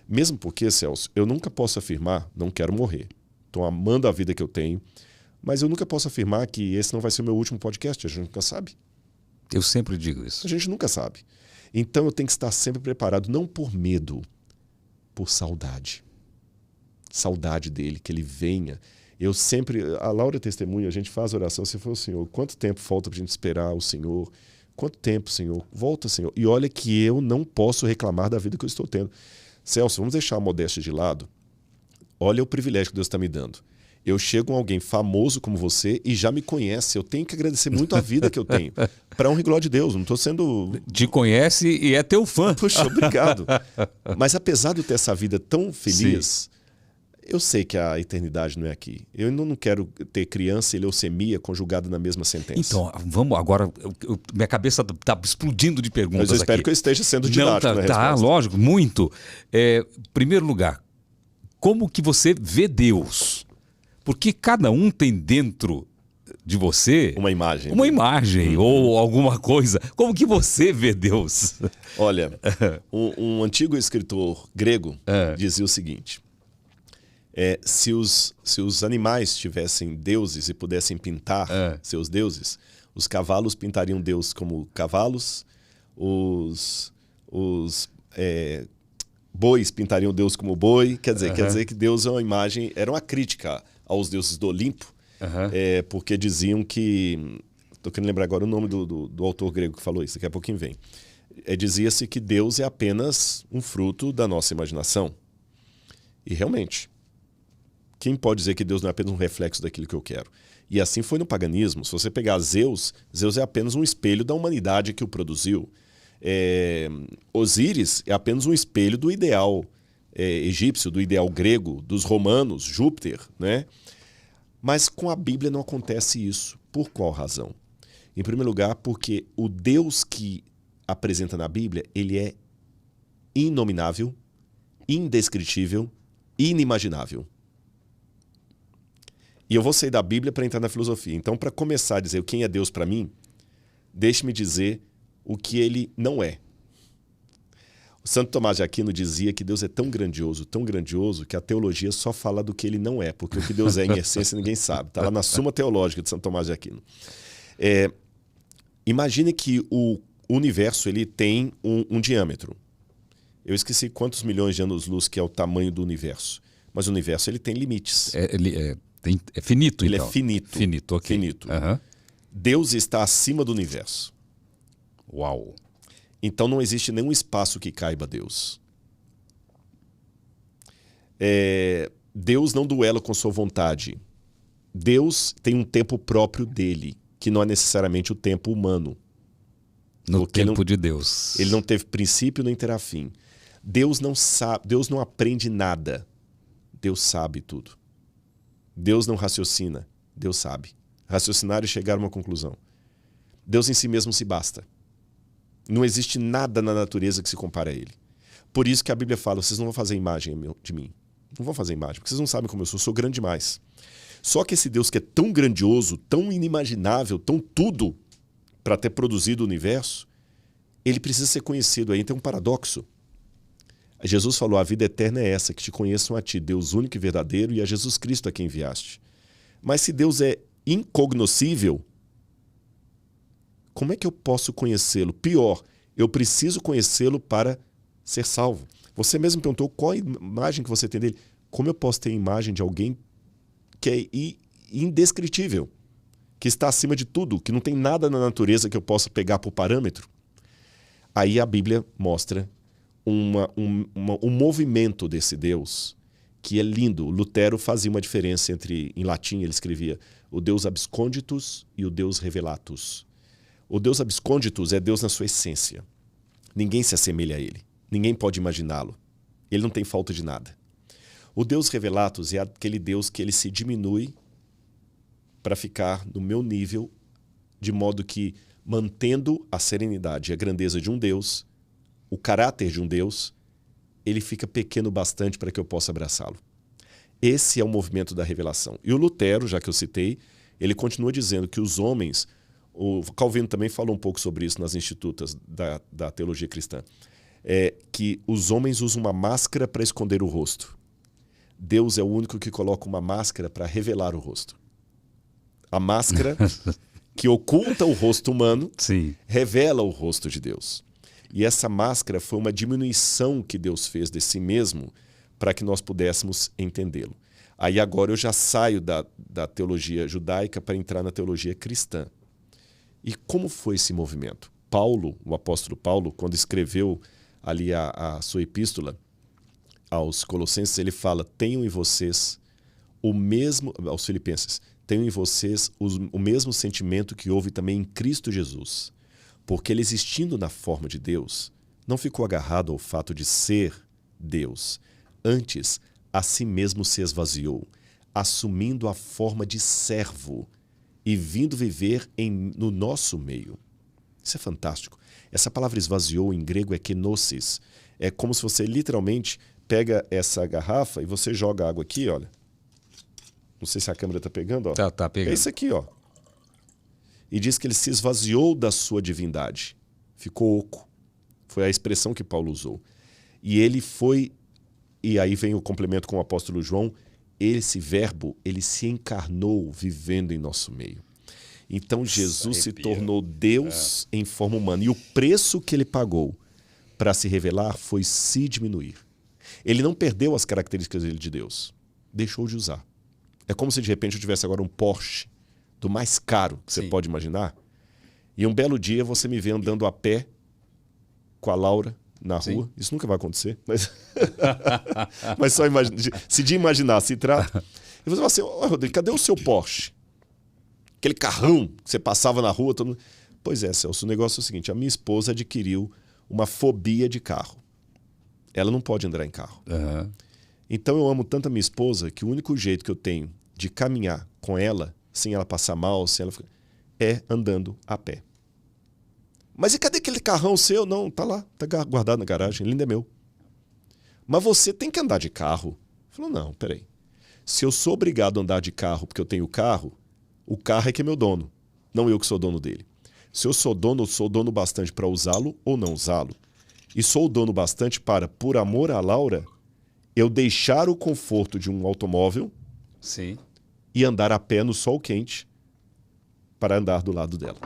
Mesmo porque, Celso, eu nunca posso afirmar, não quero morrer. Estou amando a vida que eu tenho, mas eu nunca posso afirmar que esse não vai ser o meu último podcast, a gente nunca sabe. Eu sempre digo isso. A gente nunca sabe. Então eu tenho que estar sempre preparado, não por medo, por saudade. Saudade dele, que ele venha. Eu sempre, a Laura testemunha, a gente faz oração, se for o Senhor, quanto tempo falta para a gente esperar o Senhor? Quanto tempo, Senhor? Volta, Senhor. E olha que eu não posso reclamar da vida que eu estou tendo. Celso, vamos deixar a modéstia de lado. Olha o privilégio que Deus está me dando. Eu chego a alguém famoso como você e já me conhece. Eu tenho que agradecer muito a vida que eu tenho. Para honra e glória de Deus. Não estou sendo... Te conhece e é teu fã. Puxa, obrigado. Mas apesar de eu ter essa vida tão feliz, eu sei que a eternidade não é aqui. Eu ainda não quero ter criança e leucemia conjugada na mesma sentença. Então, vamos agora... minha cabeça está explodindo de perguntas aqui. Mas eu espero que eu esteja sendo didático na resposta. Tá, lógico, muito. Primeiro lugar, como que você vê Deus? Porque cada um tem dentro de você... Uma imagem. Uma imagem ou alguma coisa. Como que você vê Deus? Olha, um antigo escritor grego dizia o seguinte... se os animais tivessem deuses e pudessem pintar seus deuses, os cavalos pintariam Deus como cavalos, os bois pintariam Deus como boi. Quer dizer que Deus é uma imagem, era uma crítica aos deuses do Olimpo, porque diziam que... Estou querendo lembrar agora o nome do autor grego que falou isso, daqui a pouquinho vem. Dizia-se que Deus é apenas um fruto da nossa imaginação. E realmente... Quem pode dizer que Deus não é apenas um reflexo daquilo que eu quero? E assim foi no paganismo. Se você pegar Zeus é apenas um espelho da humanidade que o produziu. Osíris é apenas um espelho do ideal egípcio, do ideal grego, dos romanos, Júpiter, né? Mas com a Bíblia não acontece isso. Por qual razão? Em primeiro lugar, porque o Deus que apresenta na Bíblia, ele é inominável, indescritível, inimaginável. E eu vou sair da Bíblia para entrar na filosofia. Então, para começar a dizer quem é Deus para mim, deixe-me dizer o que ele não é. O Santo Tomás de Aquino dizia que Deus é tão grandioso, que a teologia só fala do que ele não é, porque o que Deus é em essência ninguém sabe. Está lá na Suma Teológica de Santo Tomás de Aquino. Imagine que o universo ele tem um diâmetro. Eu esqueci quantos milhões de anos-luz que é o tamanho do universo. Mas o universo ele tem limites. É finito, ele então. É finito. Finito, ok. Finito. Deus está acima do universo. Uau! Então não existe nenhum espaço que caiba a Deus. Deus não duela com sua vontade. Deus tem um tempo próprio dele, que não é necessariamente o tempo humano. No tempo de Deus. Ele não teve princípio nem terá fim. Deus não sabe, Deus não aprende nada. Deus sabe tudo. Deus não raciocina, Deus sabe. Raciocinar e chegar a uma conclusão. Deus em si mesmo se basta. Não existe nada na natureza que se compare a ele. Por isso que a Bíblia fala, vocês não vão fazer imagem de mim. Não vão fazer imagem, porque vocês não sabem como eu sou grande demais. Só que esse Deus que é tão grandioso, tão inimaginável, tão tudo para ter produzido o universo, ele precisa ser conhecido. Aí tem um paradoxo. Jesus falou, a vida eterna é essa, que te conheçam a ti, Deus único e verdadeiro, e a Jesus Cristo a quem enviaste. Mas se Deus é incognoscível, como é que eu posso conhecê-lo? Pior, eu preciso conhecê-lo para ser salvo. Você mesmo perguntou qual a imagem que você tem dele. Como eu posso ter a imagem de alguém que é indescritível, que está acima de tudo, que não tem nada na natureza que eu possa pegar por parâmetro? Aí a Bíblia mostra um movimento desse Deus que é lindo. Lutero fazia uma diferença em latim, ele escrevia o Deus absconditus e o Deus revelatus. O Deus absconditus é Deus na sua essência. Ninguém se assemelha a ele. Ninguém pode imaginá-lo. Ele não tem falta de nada. O Deus revelatus é aquele Deus que ele se diminui para ficar no meu nível, de modo que, mantendo a serenidade e a grandeza de um Deus, o caráter de um Deus, ele fica pequeno bastante para que eu possa abraçá-lo. Esse é o movimento da revelação. E o Lutero, já que eu citei, ele continua dizendo que os homens... O Calvino também falou um pouco sobre isso nas institutas da teologia cristã. é que os homens usam uma máscara para esconder o rosto. Deus é o único que coloca uma máscara para revelar o rosto. A máscara que oculta o rosto humano Sim. revela o rosto de Deus. E essa máscara foi uma diminuição que Deus fez de si mesmo para que nós pudéssemos entendê-lo. Aí agora eu já saio da teologia judaica para entrar na teologia cristã. E como foi esse movimento? Paulo, o apóstolo Paulo, quando escreveu ali a sua epístola aos Colossenses, ele fala: tenham em vocês o mesmo, aos Filipenses, tenham em vocês o mesmo sentimento que houve também em Cristo Jesus, porque ele, existindo na forma de Deus, não ficou agarrado ao fato de ser Deus. Antes, a si mesmo se esvaziou, assumindo a forma de servo e vindo viver no nosso meio. Isso é fantástico. Essa palavra esvaziou em grego é kenosis. É como se você literalmente pega essa garrafa e você joga água aqui, olha. Não sei se a câmera está pegando, ó. Tá pegando. É isso aqui, ó. E diz que ele se esvaziou da sua divindade. Ficou oco. Foi a expressão que Paulo usou. E ele foi, e aí vem o complemento com o apóstolo João, esse verbo, ele se encarnou vivendo em nosso meio. Então Jesus se tornou Deus em forma humana. E o preço que ele pagou para se revelar foi se diminuir. Ele não perdeu as características dele de Deus. Deixou de usar. É como se de repente eu tivesse agora um Porsche do mais caro que você pode imaginar. E um belo dia você me vê andando a pé com a Laura na rua. Isso nunca vai acontecer. Mas só imagina, se de imaginar se trata. E você fala assim: ó, Rodrigo, cadê o seu Porsche? Aquele carrão que você passava na rua. Todo mundo... Pois é, Celso, o negócio é o seguinte: a minha esposa adquiriu uma fobia de carro. Ela não pode andar em carro. Uhum. Então eu amo tanto a minha esposa que o único jeito que eu tenho de caminhar com ela, sem ela passar mal, sem ela ficar, é andando a pé. Mas e cadê aquele carrão seu? Não, tá lá, tá guardado na garagem, ele ainda é meu. Mas você tem que andar de carro. Falou: não, peraí. Se eu sou obrigado a andar de carro porque eu tenho carro, o carro é que é meu dono, não eu que sou dono dele. Se eu sou dono bastante para usá-lo ou não usá-lo. E sou dono bastante para, por amor à Laura, eu deixar o conforto de um automóvel e andar a pé no sol quente para andar do lado dela.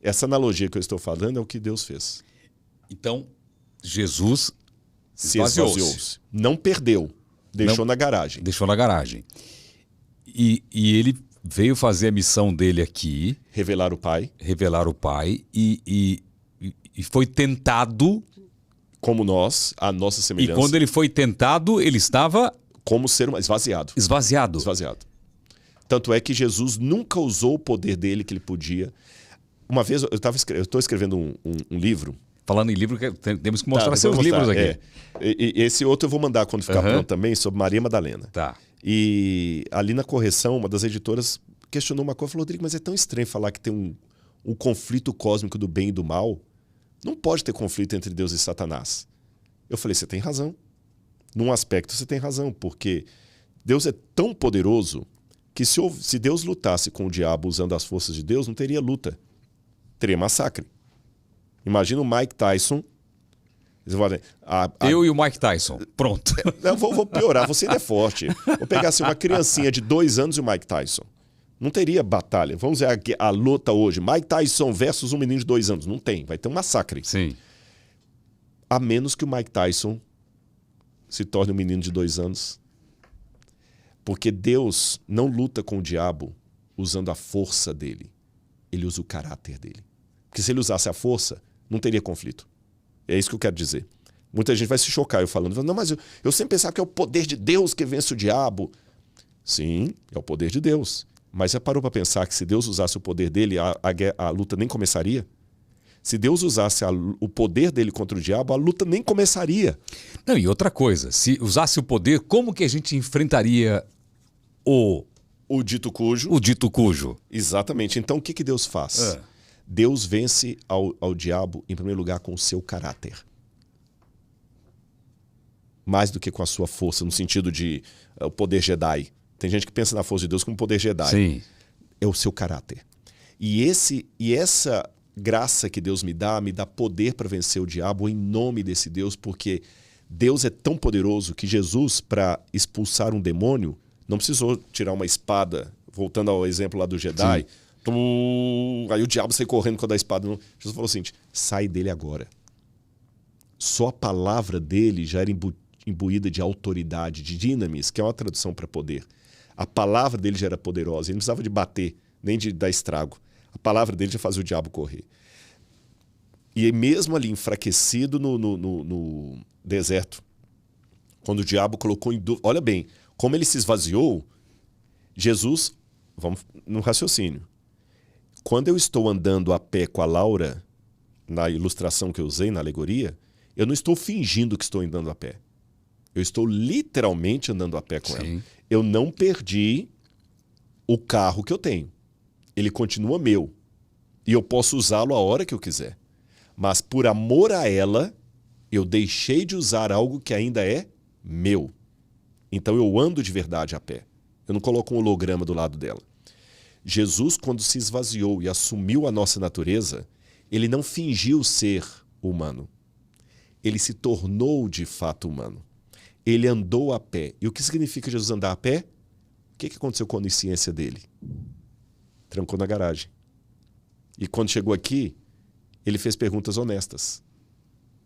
Essa analogia que eu estou falando é o que Deus fez. Então, Jesus se esvaziou-se. Não perdeu. Deixou na garagem. Deixou na garagem. E ele veio fazer a missão dele aqui. Revelar o Pai. Revelar o Pai. E foi tentado. Como nós, a nossa semelhança. E quando ele foi tentado, ele estava... Como ser esvaziado. Esvaziado. Tanto é que Jesus nunca usou o poder dele que ele podia. Uma vez, eu estou escrevendo um livro. Falando em livro, temos que mostrar seus livros aqui. E esse outro eu vou mandar quando ficar pronto também, sobre Maria Madalena. Tá. E ali na correção, uma das editoras questionou uma coisa, falou: Rodrigo, mas é tão estranho falar que tem um conflito cósmico do bem e do mal. Não pode ter conflito entre Deus e Satanás. Eu falei: você tem razão. Num aspecto você tem razão, porque Deus é tão poderoso que se Deus lutasse com o diabo usando as forças de Deus, não teria luta. Teria massacre. Imagina o Mike Tyson. Eu e o Mike Tyson. Pronto. Eu vou piorar, você ainda é forte. Vou pegar assim, uma criancinha de 2 anos e o Mike Tyson. Não teria batalha. Vamos ver a luta hoje. Mike Tyson versus um menino de 2 anos. Não tem. Vai ter um massacre. Sim. A menos que o Mike Tyson se torne um menino de 2 anos. Porque Deus não luta com o diabo usando a força dele. Ele usa o caráter dele. Porque se ele usasse a força, não teria conflito. É isso que eu quero dizer. Muita gente vai se chocar eu falando: não, mas eu sempre pensava que é o poder de Deus que vence o diabo. Sim, é o poder de Deus. Mas já parou para pensar que se Deus usasse o poder dele, a luta nem começaria? Se Deus usasse o poder dele contra o diabo, a luta nem começaria. Não, e outra coisa, se usasse o poder, como que a gente enfrentaria o dito cujo? O dito cujo. Exatamente. Então o que Deus faz? Deus vence ao diabo, em primeiro lugar, com o seu caráter. Mais do que com a sua força, no sentido de o poder Jedi. Tem gente que pensa na força de Deus como poder Jedi. Sim. É o seu caráter. E essa graça que Deus me dá poder para vencer o diabo em nome desse Deus, porque Deus é tão poderoso que Jesus, para expulsar um demônio, não precisou tirar uma espada, voltando ao exemplo lá do Jedi. Aí o diabo sai correndo com a da espada. Não. Jesus falou o seguinte: sai dele agora. Só a palavra dele já era imbuída de autoridade, de dinamis, que é uma tradução para poder. A palavra dele já era poderosa, ele não precisava de bater, nem de dar estrago. A palavra dele já fazia o diabo correr. E mesmo ali enfraquecido no deserto, quando o diabo colocou em dúvida... Olha bem, como ele se esvaziou, Jesus... Vamos no raciocínio. Quando eu estou andando a pé com a Laura, na ilustração que eu usei, na alegoria, eu não estou fingindo que estou andando a pé. Eu estou literalmente andando a pé com ela. Eu não perdi o carro que eu tenho. Ele continua meu. E eu posso usá-lo a hora que eu quiser. Mas por amor a ela, eu deixei de usar algo que ainda é meu. Então eu ando de verdade a pé. Eu não coloco um holograma do lado dela. Jesus, quando se esvaziou e assumiu a nossa natureza, ele não fingiu ser humano. Ele se tornou de fato humano. Ele andou a pé. E o que significa Jesus andar a pé? O que aconteceu com a onisciência dele? Trancou na garagem. E quando chegou aqui, ele fez perguntas honestas.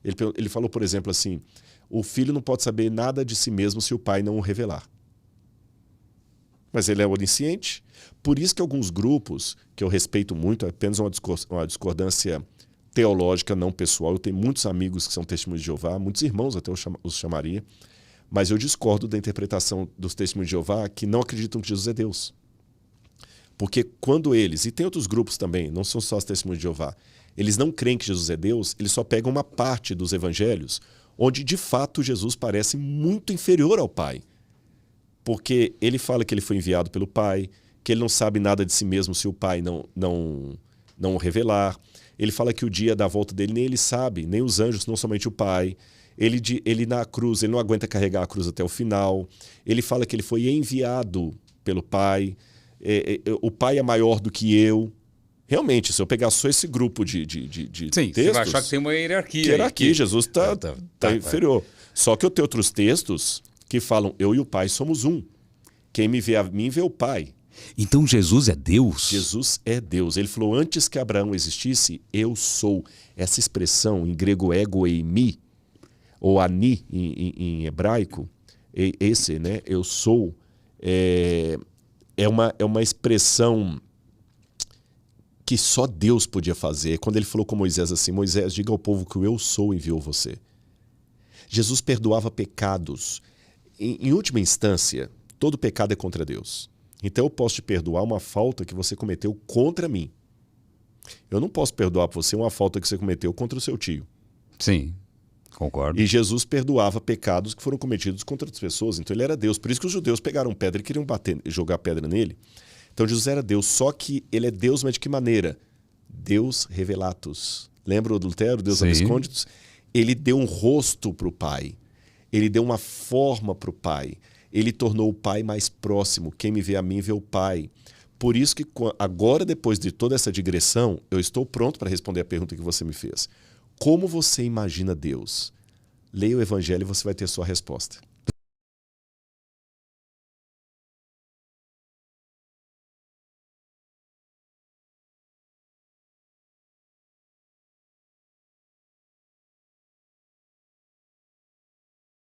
Ele falou, por exemplo, assim: o filho não pode saber nada de si mesmo se o pai não o revelar. Mas ele é onisciente. Por isso que alguns grupos, que eu respeito muito, é apenas uma discordância teológica, não pessoal. Eu tenho muitos amigos que são testemunhos de Jeová, muitos irmãos até eu os chamaria, mas eu discordo da interpretação dos testemunhos de Jeová que não acreditam que Jesus é Deus. Porque quando eles, e tem outros grupos também, não são só os testemunhos de Jeová, eles não creem que Jesus é Deus, eles só pegam uma parte dos evangelhos onde de fato Jesus parece muito inferior ao Pai. Porque ele fala que ele foi enviado pelo Pai, que ele não sabe nada de si mesmo se o Pai não o revelar. Ele fala que o dia da volta dele nem ele sabe, nem os anjos, não somente o Pai. Ele na cruz, ele não aguenta carregar a cruz até o final. Ele fala que ele foi enviado pelo Pai. O Pai é maior do que eu. Realmente, se eu pegar só esse grupo de Sim, textos... você vai achar que tem uma hierarquia. Hierarquia, Jesus está inferior. Só que eu tenho outros textos que falam: eu e o Pai somos um. Quem me vê a mim, vê o Pai. Então Jesus é Deus? Jesus é Deus. Ele falou: antes que Abraão existisse, eu sou. Essa expressão, em grego, ego eimi, ou ani em hebraico, esse, né, eu sou, é uma expressão que só Deus podia fazer. Quando ele falou com Moisés assim: Moisés, diga ao povo que o eu sou enviou você. Jesus perdoava pecados. Em última instância, todo pecado é contra Deus. Então eu posso te perdoar uma falta que você cometeu contra mim. Eu não posso perdoar por você uma falta que você cometeu contra o seu tio. Sim, concordo. E Jesus perdoava pecados que foram cometidos contra outras pessoas. Então ele era Deus. Por isso que os judeus pegaram pedra e queriam jogar pedra nele. Então Jesus era Deus, só que ele é Deus, mas de que maneira? Deus revelatus. Lembra o adultério? Deus absconditus? Ele deu um rosto para o Pai. Ele deu uma forma para o Pai. Ele tornou o Pai mais próximo. Quem me vê a mim, vê o Pai. Por isso que agora, depois de toda essa digressão, eu estou pronto para responder a pergunta que você me fez. Como você imagina Deus? Leia o Evangelho e você vai ter sua resposta.